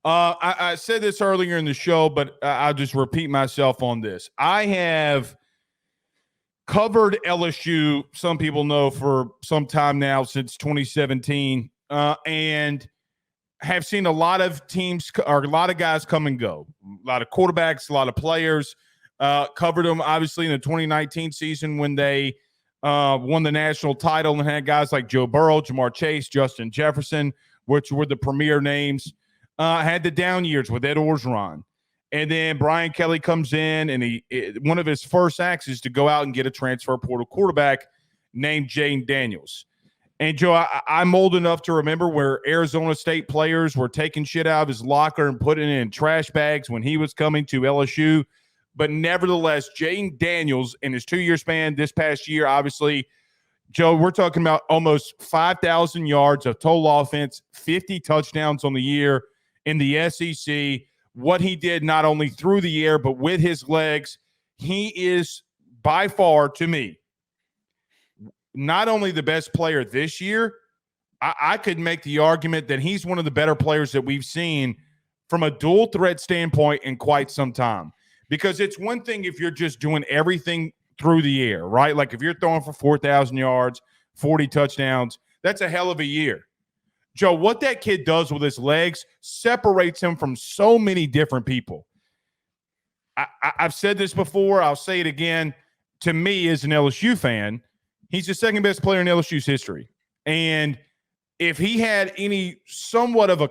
I said this earlier in the show, but I'll just repeat myself on this. I have covered LSU, some people know, for some time now, since 2017, and have seen a lot of teams or a lot of guys come and go, a lot of quarterbacks, a lot of players. Covered them, obviously, in the 2019 season when they won the national title and had guys like Joe Burrow, Jamar Chase, Justin Jefferson, which were the premier names. Had the down years with Ed Orgeron. And then Brian Kelly comes in, and one of his first acts is to go out and get a transfer portal quarterback named Jayden Daniels. And, Joe, I'm old enough to remember where Arizona State players were taking shit out of his locker and putting it in trash bags when he was coming to LSU. But nevertheless, Jayden Daniels, in his 2-year span this past year, obviously, Joe, we're talking about almost 5,000 yards of total offense, 50 touchdowns on the year in the SEC. What he did not only through the air, but with his legs, he is by far, to me, not only the best player this year, I could make the argument that he's one of the better players that we've seen from a dual threat standpoint in quite some time. Because it's one thing if you're just doing everything through the air, right? Like if you're throwing for 4,000 yards, 40 touchdowns, that's a hell of a year. Joe, what that kid does with his legs separates him from so many different people. I've said this before. I'll say it again. To me, as an LSU fan, he's the second best player in LSU's history. And if he had any somewhat of a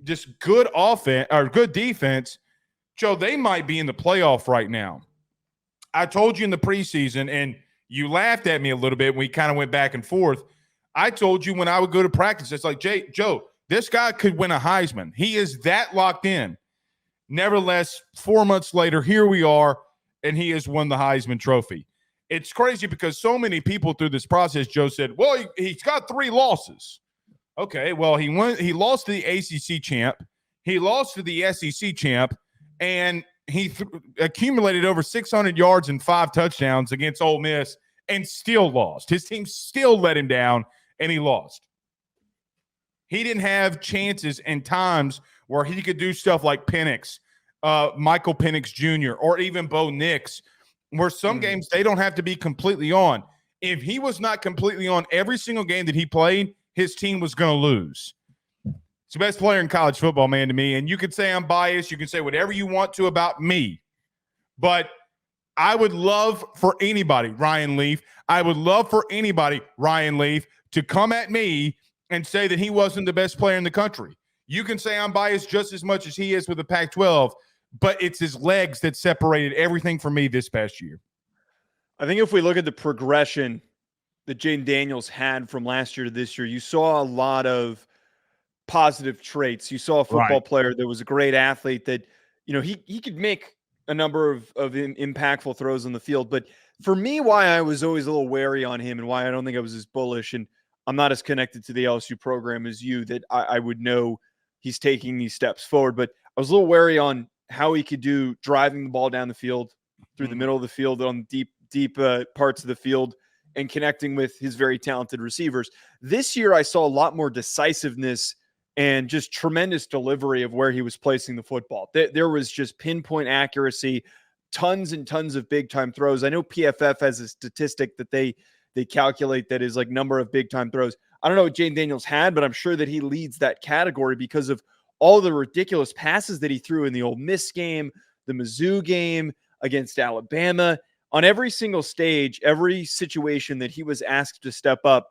just good offense or good defense, Joe, they might be in the playoff right now. I told you in the preseason, and you laughed at me a little bit when we kind of went back and forth. I told you when I would go to practice, it's like, Joe, this guy could win a Heisman. He is that locked in. Nevertheless, 4 months later, here we are, and he has won the Heisman Trophy. It's crazy because so many people through this process, Joe, said, well, he's got 3 losses. Okay, well, he lost to the ACC champ. He lost to the SEC champ. And he accumulated over 600 yards and 5 touchdowns against Ole Miss and still lost. His team still let him down, and he lost. He didn't have chances and times where he could do stuff like Penix, Michael Penix Jr., or even Bo Nix, where some games they don't have to be completely on. If he was not completely on every single game that he played, his team was going to lose. He's the best player in college football, man, to me. And you could say I'm biased. You can say whatever you want to about me. But I would love for anybody, Ryan Leaf, to come at me and say that he wasn't the best player in the country. You can say I'm biased just as much as he is with the Pac-12, but it's his legs that separated everything for me this past year. I think if we look at the progression that Jayden Daniels had from last year to this year, you saw a lot of positive traits. You saw a football player that was a great athlete that, you know, he could make a number of impactful throws on the field. But for me, why I was always a little wary on him and why I don't think I was as bullish, and I'm not as connected to the LSU program as you, that I would know he's taking these steps forward. But I was a little wary on how he could do driving the ball down the field, through the middle of the field, on deep parts of the field, and connecting with his very talented receivers. This year, I saw a lot more decisiveness and just tremendous delivery of where he was placing the football. There was just pinpoint accuracy, tons and tons of big-time throws. I know PFF has a statistic that they calculate that is like number of big-time throws. I don't know what Jayden Daniels had, but I'm sure that he leads that category because of all the ridiculous passes that he threw in the Ole Miss game, the Mizzou game, against Alabama. On every single stage, every situation that he was asked to step up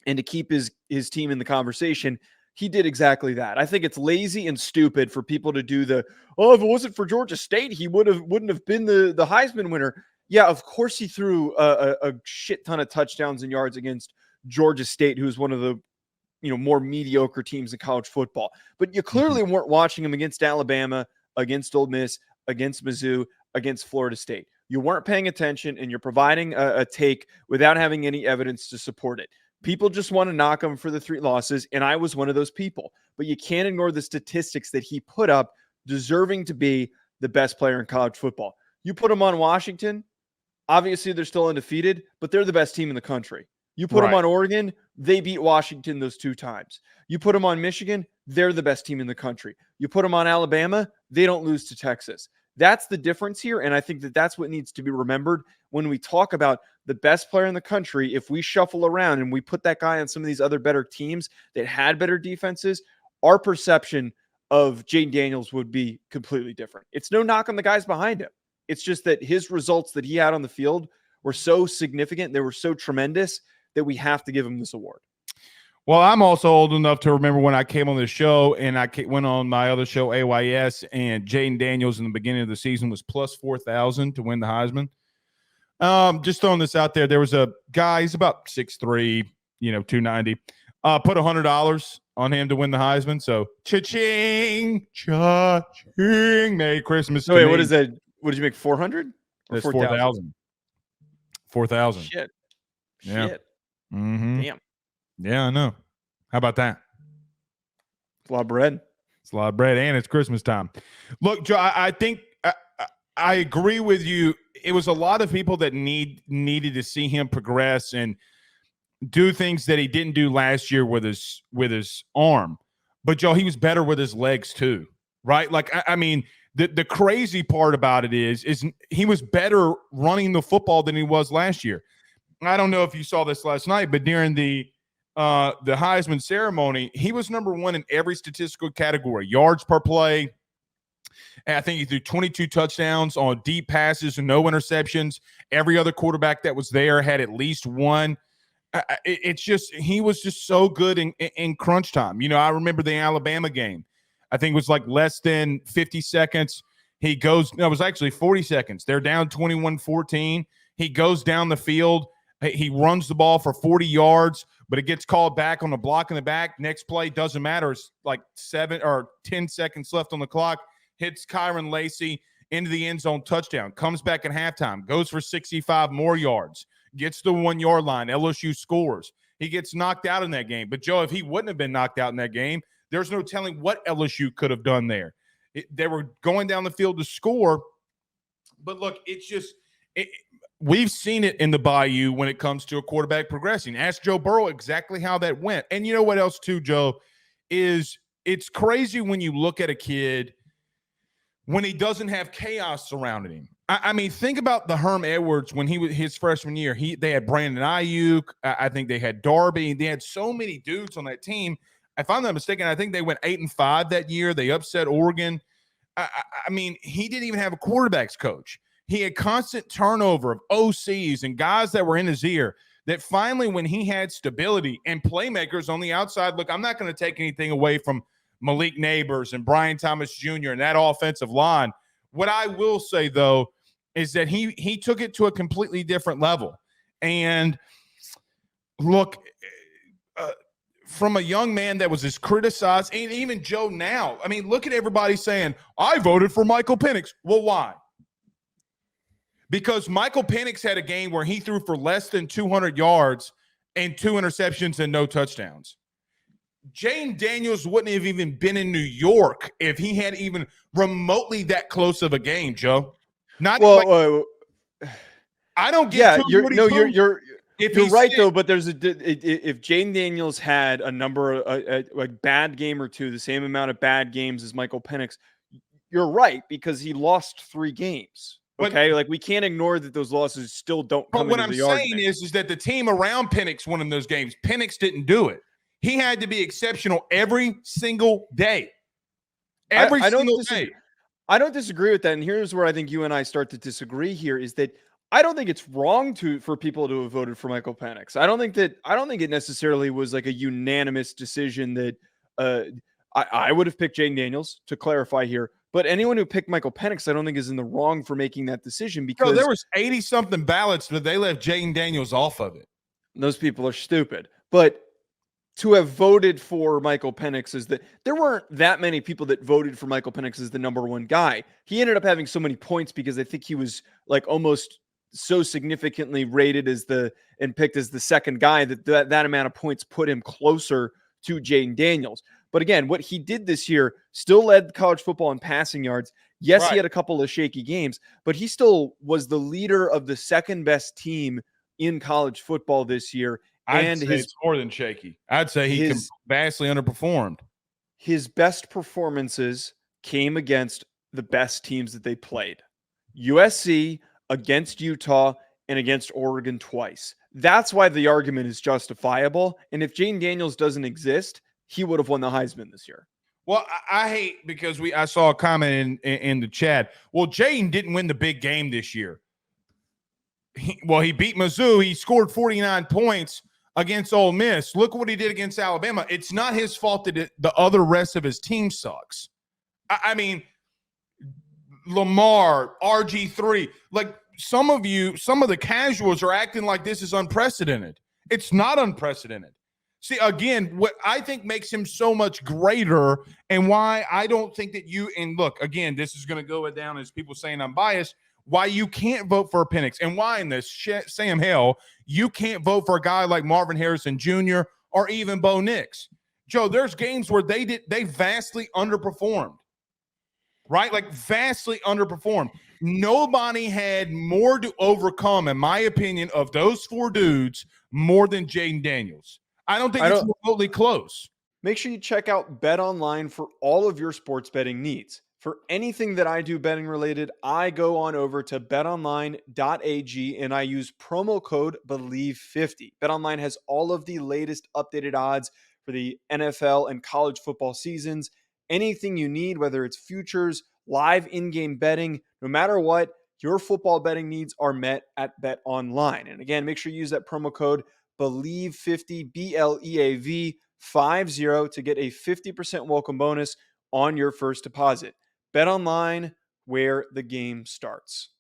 and to keep his team in the conversation, he did exactly that. I think it's lazy and stupid for people to do if it wasn't for Georgia State, he wouldn't have been the Heisman winner. Yeah, of course he threw a shit ton of touchdowns and yards against Georgia State, who's one of the more mediocre teams in college football. But you clearly weren't watching him against Alabama, against Ole Miss, against Mizzou, against Florida State. You weren't paying attention, and you're providing a take without having any evidence to support it. People just want to knock him for the 3 losses, and I was one of those people. But you can't ignore the statistics that he put up, deserving to be the best player in college football. You put him on Washington, obviously they're still undefeated, but they're the best team in the country. You put him on Oregon, they beat Washington those 2 times. You put him on Michigan, they're the best team in the country. You put them on Alabama, they don't lose to Texas. That's the difference here. And I think that that's what needs to be remembered when we talk about the best player in the country. If we shuffle around and we put that guy on some of these other better teams that had better defenses, our perception of Jayden Daniels would be completely different. It's no knock on the guys behind him. It's just that his results that he had on the field were so significant, they were so tremendous that we have to give him this award. Well, I'm also old enough to remember when I came on the show and I went on my other show, AYS, and Jayden Daniels in the beginning of the season was plus 4,000 to win the Heisman. Just throwing this out there. There was a guy, he's about 6'3", 290. Put $100 on him to win the Heisman. So cha-ching, cha-ching. Merry Christmas. So wait, what is that? What did you make? 400? That's 4,000. 4,000. Shit. Yeah. Shit. Mm-hmm. Damn. Yeah, I know. How about that? It's a lot of bread. It's a lot of bread, and it's Christmas time. Look, Joe, I think I agree with you. It was a lot of people that needed to see him progress and do things that he didn't do last year with his arm. But Joe, he was better with his legs too, right? Like I mean, the crazy part about it is he was better running the football than he was last year. I don't know if you saw this last night, but during the Heisman ceremony, he was number one in every statistical category: yards per play. And I think he threw 22 touchdowns on deep passes and no interceptions. Every other quarterback that was there had at least one. It's just he was just so good in crunch time. I remember the Alabama game. I think it was like less than 50 seconds. He goes – no, it was actually 40 seconds. They're down 21-14. He goes down the field. He runs the ball for 40 yards, but it gets called back on the block in the back. Next play, doesn't matter. It's like 7 or 10 seconds left on the clock. Hits Kyron Lacey into the end zone, touchdown. Comes back at halftime. Goes for 65 more yards. Gets the 1 yard line. LSU scores. He gets knocked out in that game. But, Joe, if he wouldn't have been knocked out in that game, there's no telling what LSU could have done there. They were going down the field to score. But, look, it's just we've seen it in the Bayou when it comes to a quarterback progressing. Ask Joe Burrow exactly how that went. And you know what else, too, Joe, is it's crazy when you look at a kid when he doesn't have chaos surrounding him. I mean, think about the Herm Edwards when he was his freshman year. They had Brandon Ayuk. I think they had Darby. They had so many dudes on that team. If I'm not mistaken, I think they went 8-5 that year. They upset Oregon. I mean, he didn't even have a quarterbacks coach. He had constant turnover of OCs and guys that were in his ear that finally, when he had stability and playmakers on the outside, look, I'm not going to take anything away from Malik Neighbors and Brian Thomas Jr. and that offensive line. What I will say, though, is that he took it to a completely different level. And look, from a young man that was as criticized, and even Joe now, I mean, look at everybody saying, I voted for Michael Penix. Well, why? Because Michael Penix had a game where he threw for less than 200 yards and 2 interceptions and no touchdowns. Jayden Daniels wouldn't have even been in New York if he had even remotely that close of a game, Joe. Not well, I don't get. Yeah, you're right sick, though. But there's if Jayden Daniels had a number like bad game or two, the same amount of bad games as Michael Penix, you're right because he lost 3 games. Okay, like we can't ignore that those losses still don't come into the argument. But what I'm saying is that the team around Penix won in those games. Penix didn't do it. He had to be exceptional every single day. Every single day. I don't disagree with that. And here's where I think you and I start to disagree here is that I don't think it's wrong for people to have voted for Michael Penix. I don't think it necessarily was like a unanimous decision that I would have picked Jayden Daniels, to clarify here. But anyone who picked Michael Penix, I don't think is in the wrong for making that decision because there was 80-something ballots, but they left Jayden Daniels off of it. Those people are stupid. But to have voted for Michael Penix is that there weren't that many people that voted for Michael Penix as the number 1 guy. He ended up having so many points because I think he was like almost so significantly rated and picked as the second guy that amount of points put him closer to Jayden Daniels. But again, what he did this year still led college football in passing yards. Yes, He had a couple of shaky games, but he still was the leader of the second best team in college football this year. I'd say it's more than shaky. I'd say he vastly underperformed. his best performances came against the best teams that they played. USC, against Utah, and against Oregon twice. That's why the argument is justifiable. And if Jayden Daniels doesn't exist, he would have won the Heisman this year. Well, I hate because I saw a comment in the chat. Well, Jayden didn't win the big game this year. He beat Mizzou. He scored 49 points against Ole Miss. Look what he did against Alabama. It's not his fault that the other rest of his team sucks. I mean, Lamar, RG3, like some of the casuals are acting like this is unprecedented. It's not unprecedented. See, again, what I think makes him so much greater and why I don't think that and look, again, this is going to go down as people saying I'm biased, why you can't vote for a Penix and why in this Sam Hill, you can't vote for a guy like Marvin Harrison Jr. or even Bo Nix. Joe, there's games where they vastly underperformed, right? Like vastly underperformed. Nobody had more to overcome, in my opinion, of those four dudes more than Jayden Daniels. I don't think it's remotely close. Make sure you check out Bet Online for all of your sports betting needs. For anything that I do betting related, I go on over to betonline.ag and I use promo code BELIEVE50. BetOnline has all of the latest updated odds for the NFL and college football seasons. Anything you need, whether it's futures, live in-game betting, no matter what, your football betting needs are met at BetOnline. And again, make sure you use that promo code BELIEVE50, BLEAV50 to get a 50% welcome bonus on your first deposit. BetOnline, where the game starts.